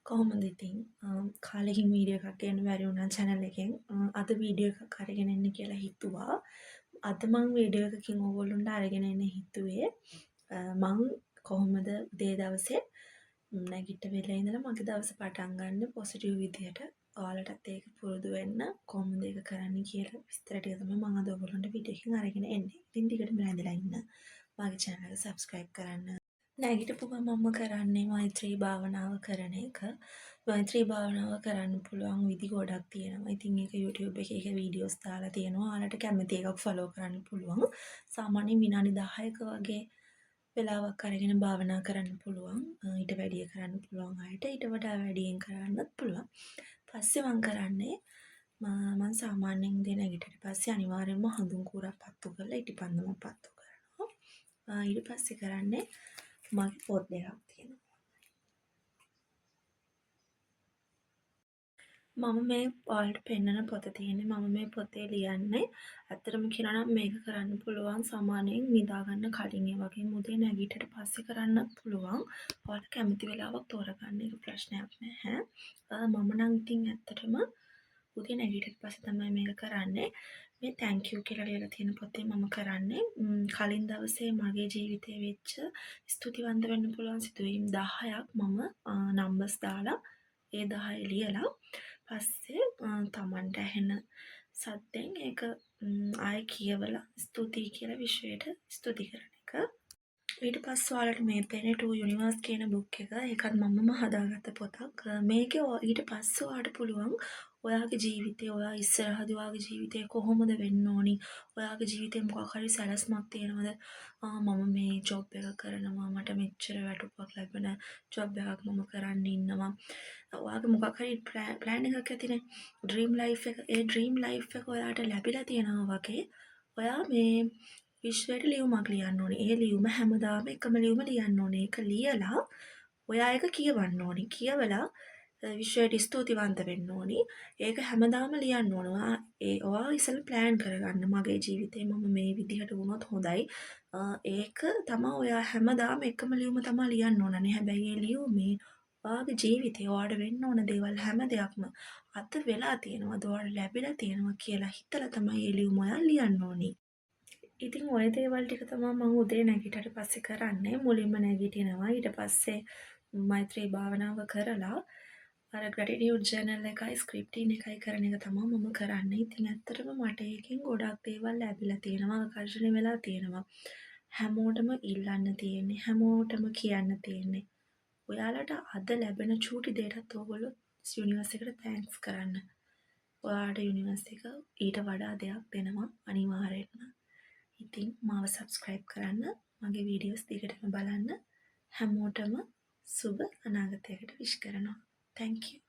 කොහොමද ඉතින් කාලෙකින් වීඩියෝ එකක් ගන්න බැරි වුණා channel එකෙන්. අද වීඩියෝ එකක් අරගෙන එන්න කියලා හිතුවා. අද මං වීඩියෝ එකකින් ඕගොල්ලන්ට අරගෙන එන්න හිතුවේ මං කොහොමද උදේ දවසේ නැගිටලා ඉඳලා මගේ දවස පටන් ගන්න පොසිටිව් විදියට. ඔයාලටත් ඒක පුරුදු වෙන්න කොහොමද ඒක කරන්න කියලා විස්තර ටික තමයි මම අද ඔයගොල්ලන්ට වීඩියෝ එකකින් අරගෙන එන්නේ. ඉතින් ටිකටම රැඳලා ඉන්න. මගේ channel එක subscribe කරන්න. නැගිටපු ගමන්ම කරන්නේ මෛත්‍රී භාවනාව කරන එක. මෛත්‍රී භාවනාව කරන්න පුළුවන් විදි ගොඩක් තියෙනවා. ඉතින් ඒක YouTube එකේ ඒක වීඩියෝස් දාලා තියෙනවා. ඔයාලට කැමති එකක් ෆලෝ කරන්න පුළුවන්. සාමාන්‍යයෙන් විනාඩි 10ක වගේ වෙලාවක් අරගෙන භාවනා කරන්න පුළුවන්. ඊට වැඩිය කරන්න පුළුවන් අයට ඊට වඩා වැඩියෙන් කරන්නත් පුළුවන්. පස්සේ මම කරන්නේ මම සාමාන්‍යයෙන් උදේ නැගිටිට පස්සේ අනිවාර්යයෙන්ම හඳුන් කුරක් පත්තු කරලා ඉටිපන්දම පත්තු කරනවා. ඊට පස්සේ කරන්නේ මගේ පොත් දෙකක් තියෙනවා. මම මේ ඔයාලට පෙන්නන පොත තියෙන්නේ මම මේ පොතේ ලියන්නේ ඇත්තටම කියනවා නම් මේක කරන්න පුළුවන් සාමාන්‍යයෙන් නිදා ගන්න කලින් ඒ වගේම උදේ නැගිටිට පස්සේ කරන්නත් පුළුවන්. ඔයාලට කැමති වෙලාවක් තෝරගන්න එක ප්‍රශ්නයක් නැහැ. මම නම් ඉතින් ඇත්තටම උදේ නැගිටිට පස්සේ තමයි මේක කරන්නේ. මේ thank you කියලා ලියලා තියෙන පොතේ මම කරන්නේ කලින් දවසේ මගේ ජීවිතේ වෙච්ච ස්තුතිවන්ත වෙන්න පුළුවන් සිදුවීම් 10ක් මම නම්බර්ස් දාලා ඒ 10 ලියලා පස්සේ තමන්ට ඇහෙන සද්දෙන් ඒක ආයෙ කියවලා ස්තුතියි කියලා විශ්වයට ස්තුති කරන එක. ඊට පස්සේ ඔයාලට මේ පේන ටූ යුනිවර්ස් කියන බුක් එක ඒකත් මමම හදාගත්ත පොතක්. මේකේ ඊට පස්සේ ඔයාලට පුළුවන් ඔයාගේ ජීවිතේ ඔයා ඉස්සරහදී ඔයාගේ ජීවිතේ කොහොමද වෙන්න ඕනි? ඔයාගේ ජීවිතේ මොකක් හරි සැලැස්මක් තියෙනවද? මම මේ ජොබ් එක කරනවා මට මෙච්චර වැටුපක් ලැබෙන ජොබ් එකක් මම කරන්න ඉන්නවා. ඔයාගේ මොකක් හරි ප්ලෑන් එකක් ඇතිනේ. ඩ්‍රීම් ලයිෆ් එක. ඒ ඩ්‍රීම් ලයිෆ් එක ඔයාට ලැබිලා තියෙනවා වගේ ඔයා මේ විශ්වයට ලියුමක් ලියන්න ඕනේ. ඒ ලියුම හැමදාම එකම ලියුම ලියන්න ඕනේ. ඒක ලියලා ඔයා ඒක කියවන්න ඕනේ. කියවලා විශ්වයට ස්තුතිවන්ත වෙන්න ඕනි. ඒක හැමදාම ලියන්න ඕන. ඔයා ඉස්සෙල්ලා ප්ලෑන් කරගන්න. මගේ ජීවිතේ මම මේ විදිහට වුණොත් හොඳයි. ඒක තමයි ඔයා හැමදාම එකම ලියුම තමයි ලියන්න ඕනනේ. හැබැයි ඒ ලියුමේ ඔයාගේ ජීවිතේ ඔයාට වෙන්න ඕන දේවල් හැම දෙයක්ම අත වෙලා තියෙනවා. ඔයාට ලැබිලා තියෙනවා කියලා හිතලා තමයි ඒ ලියුම ඔයා ලියන්න ඕනි. ඉතින් ඔය දේවල් ටික තමයි මම උදේ නැගිටට පස්සේ කරන්නේ. මුලින්ම නැගිටිනවා. ඊට පස්සේ මෛත්‍රී භාවනාව කරලා අර ග්‍රැටිටියුඩ් ජර්නල් එකයි ස්ක්‍රිප්ටින් එකයි කරන එක තමයි මම කරන්නේ. ඉතින් ඇත්තටම මට ඒකෙන් ගොඩක් දේවල් ලැබිලා තියෙනවා. ආකර්ෂණය වෙලා තියෙනවා. හැමෝටම ඉල්ලන්න තියෙන්නේ. හැමෝටම කියන්න තියෙන්නේ. ඔයාලට අද ලැබෙන චූටි දෙයටත් ඕගොල්ලෝ යුනිවර්ස් එකට තෑන්ක්ස් කරන්න. ඔයාට යුනිවර්ස් එක ඊට වඩා දෙයක් දෙනවා අනිවාර්යෙන්ම. ඉතින් මාව සබස්ක්‍රයිබ් කරන්න මගේ වීඩියෝස් දිගටම බලන්න හැමෝටම සුබ අනාගතයකට විශ් කරනවා. Thank you.